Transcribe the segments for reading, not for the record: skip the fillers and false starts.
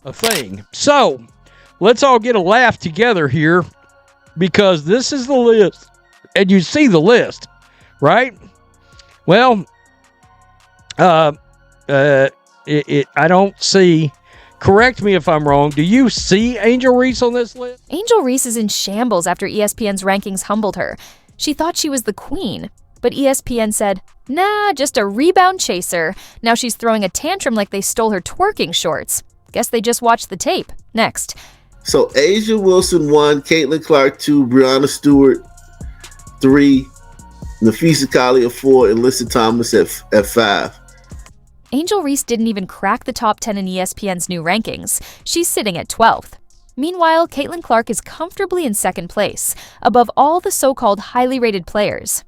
a thing. So let's all get a laugh together here, because this is the list, and you see the list, right? Well, I don't see. Correct me if I'm wrong. Do you see Angel Reese on this list? Angel Reese is in shambles after ESPN's rankings humbled her. She thought she was the queen, but ESPN said, nah, just a rebound chaser. Now she's throwing a tantrum like they stole her twerking shorts. Guess they just watched the tape. Next. So Asia Wilson 1, Caitlin Clark 2, Breonna Stewart 3, Nafisa Collier 4, and Lissa Thomas at 5. Angel Reese didn't even crack the top 10 in ESPN's new rankings. She's sitting at 12th. Meanwhile, Caitlin Clark is comfortably in second place, above all the so-called highly rated players.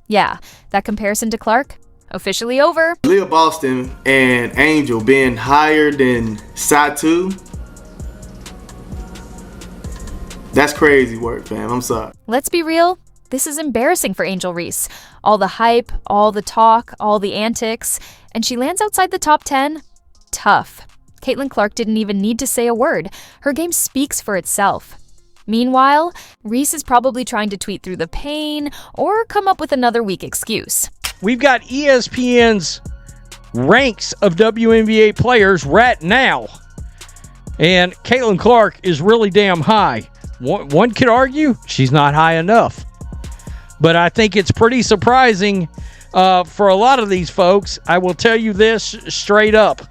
Yeah, that comparison to Clark? Officially over. Leah Boston and Angel being higher than Satu, that's crazy work, fam. I'm sorry. Let's be real. This is embarrassing for Angel Reese. All the hype, all the talk, all the antics, and she lands outside the top 10? Tough. Caitlin Clark didn't even need to say a word. Her game speaks for itself. Meanwhile, Reese is probably trying to tweet through the pain or come up with another weak excuse. We've got ESPN's ranks of WNBA players right now, and Caitlin Clark is really damn high. One could argue she's not high enough. But I think it's pretty surprising for a lot of these folks. I will tell you this straight up.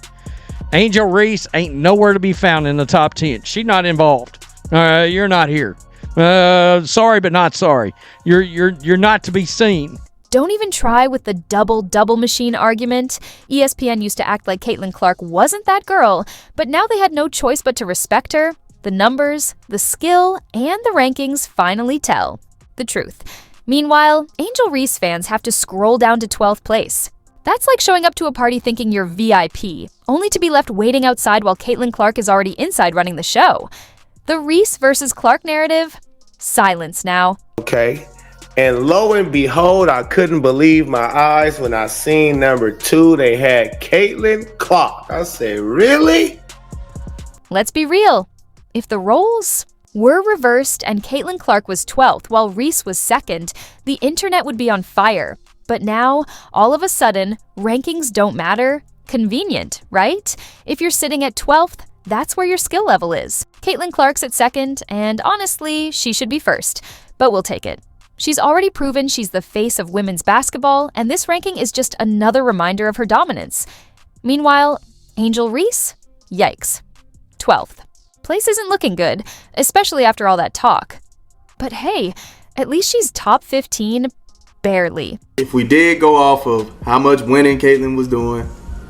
Angel Reese ain't nowhere to be found in the top 10. She's not involved. You're not here. Sorry, but not sorry. You're not to be seen. Don't even try with the double machine argument. ESPN used to act like Caitlin Clark wasn't that girl, but now they had no choice but to respect her. The numbers, the skill, and the rankings finally tell the truth. Meanwhile, Angel Reese fans have to scroll down to 12th place. That's like showing up to a party thinking you're VIP, only to be left waiting outside while Caitlin Clark is already inside running the show. The Reese versus Clark narrative? Silence now. Okay. And lo and behold, I couldn't believe my eyes when I seen number 2. They had Caitlin Clark. I said, really? Let's be real. If the roles were reversed and Caitlin Clark was 12th while Reese was 2nd, the internet would be on fire. But now, all of a sudden, rankings don't matter. Convenient, right? If you're sitting at 12th, that's where your skill level is. Caitlin Clark's at 2nd, and honestly, she should be 1st. But we'll take it. She's already proven she's the face of women's basketball, and this ranking is just another reminder of her dominance. Meanwhile, Angel Reese? Yikes. 12th. Place isn't looking good, especially after all that talk. But hey, at least she's top 15, barely. If we did go off of how much winning Caitlin was doing,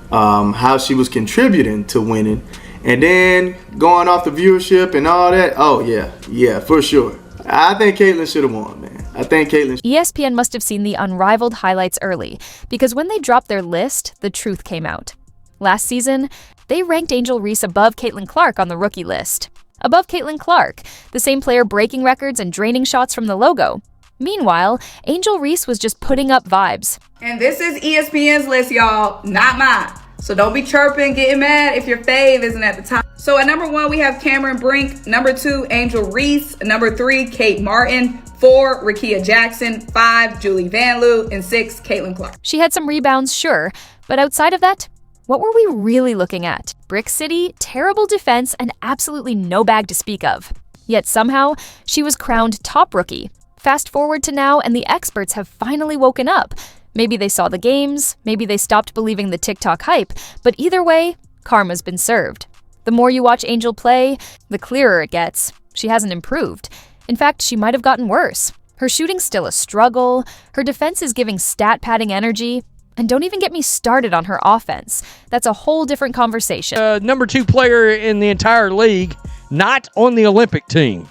how she was contributing to winning, and then going off the viewership and all that, oh yeah, for sure. I think Caitlin should have won, man. ESPN must have seen the unrivaled highlights early, because when they dropped their list, the truth came out. Last season, they ranked Angel Reese above Caitlin Clark on the rookie list. Above Caitlin Clark, the same player breaking records and draining shots from the logo. Meanwhile, Angel Reese was just putting up vibes. And this is ESPN's list, y'all, not mine. So don't be chirping, getting mad if your fave isn't at the top. So at number 1, we have Cameron Brink. Number 2, Angel Reese. Number 3, Kate Martin. 4, Rakia Jackson. 5, Julie Vanloo. And 6, Caitlin Clark. She had some rebounds, sure, but outside of that, what were we really looking at? Brick City, terrible defense, and absolutely no bag to speak of. Yet somehow, she was crowned top rookie. Fast forward to now, and the experts have finally woken up. Maybe they saw the games, maybe they stopped believing the TikTok hype, but either way, karma's been served. The more you watch Angel play, the clearer it gets. She hasn't improved. In fact, she might have gotten worse. Her shooting's still a struggle, her defense is giving stat padding energy, and don't even get me started on her offense. That's a whole different conversation. Number 2 player in the entire league, not on the Olympic team.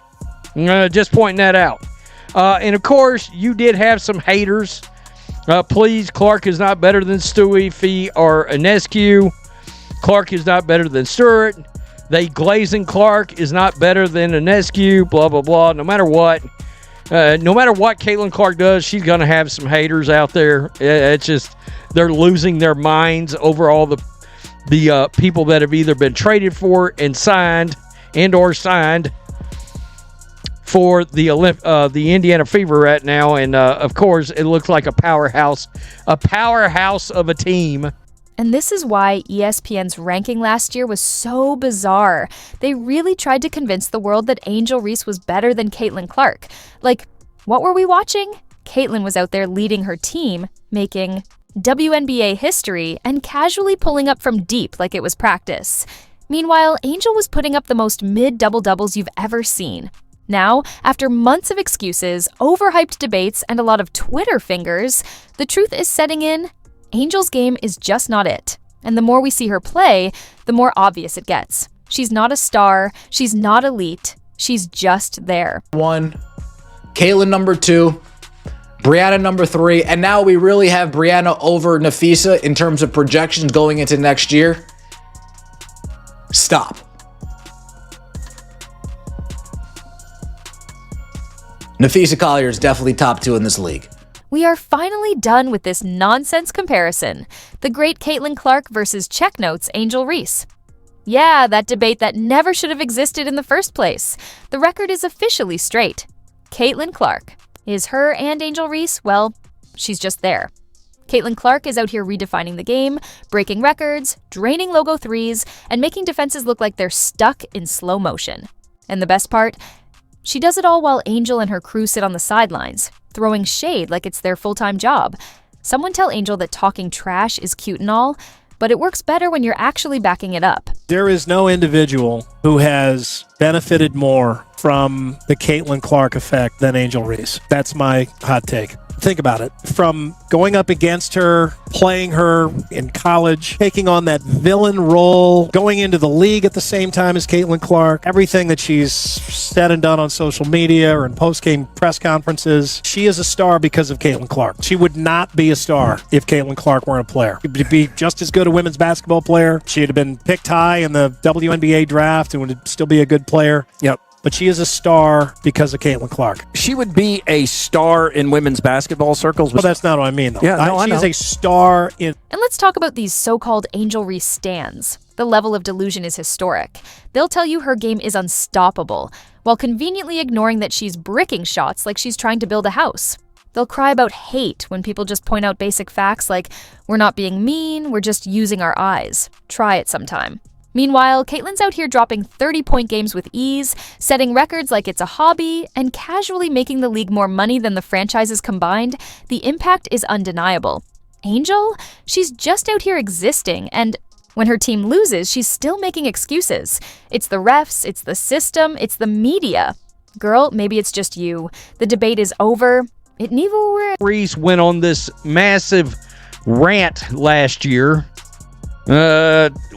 Just pointing that out. And of course, you did have some haters. Please, Clark is not better than Stewie, Fee, or Inescu. Clark is not better than Stewart. They glazing Clark is not better than Inescu, blah, blah, blah. No matter what Caitlin Clark does, she's going to have some haters out there. It's just they're losing their minds over all the the people that have either been traded for and signed for the Indiana Fever right now. And of course, it looks like a powerhouse of a team. And this is why ESPN's ranking last year was so bizarre. They really tried to convince the world that Angel Reese was better than Caitlin Clark. Like, what were we watching? Caitlin was out there leading her team, making WNBA history, and casually pulling up from deep like it was practice. Meanwhile, Angel was putting up the most mid-double-doubles you've ever seen. Now, after months of excuses, overhyped debates, and a lot of Twitter fingers, the truth is setting in. Angel's game is just not it. And the more we see her play, the more obvious it gets. She's not a star, she's not elite, she's just there. 1, Caitlin number 2, Brianna number 3, and now we really have Brianna over Nafisa in terms of projections going into next year. Stop. Nafisa Collier is definitely top 2 in this league. We are finally done with this nonsense comparison. The great Caitlin Clark versus Check Notes Angel Reese. Yeah, that debate that never should have existed in the first place. The record is officially straight. Caitlin Clark. Is her and Angel Reese? Well, she's just there. Caitlin Clark is out here redefining the game, breaking records, draining logo threes, and making defenses look like they're stuck in slow motion. And the best part? She does it all while Angel and her crew sit on the sidelines, throwing shade like it's their full-time job. Someone tell Angel that talking trash is cute and all, but it works better when you're actually backing it up. There is no individual who has benefited more from the Caitlin Clark effect than Angel Reese. That's my hot take. Think about it. From going up against her, playing her in college, taking on that villain role, going into the league at the same time as Caitlin Clark, everything that she's said and done on social media or in post-game press conferences, she is a star because of Caitlin Clark. She would not be a star if Caitlin Clark weren't a player. She'd be just as good a women's basketball player. She'd have been picked high in the WNBA draft and would still be a good player. Yep. But she is a star because of Caitlin Clark. She would be a star in women's basketball circles. Well, that's not what I mean, though. Yeah, no, she is a star in... And let's talk about these so-called Angel Reese stans. The level of delusion is historic. They'll tell you her game is unstoppable, while conveniently ignoring that she's bricking shots like she's trying to build a house. They'll cry about hate when people just point out basic facts like, we're not being mean, we're just using our eyes. Try it sometime. Meanwhile, Caitlin's out here dropping 30-point games with ease, setting records like it's a hobby, and casually making the league more money than the franchises combined. The impact is undeniable. Angel? She's just out here existing, and when her team loses, she's still making excuses. It's the refs, it's the system, it's the media. Girl, maybe it's just you. The debate is over. It never will. Reese went on this massive rant last year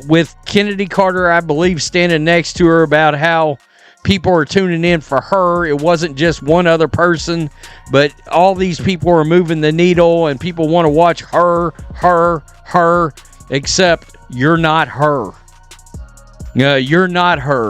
with Kennedy Carter, I believe, standing next to her about how people are tuning in for her. It wasn't just one other person, but all these people are moving the needle and people want to watch her, except you're not her. You're not her.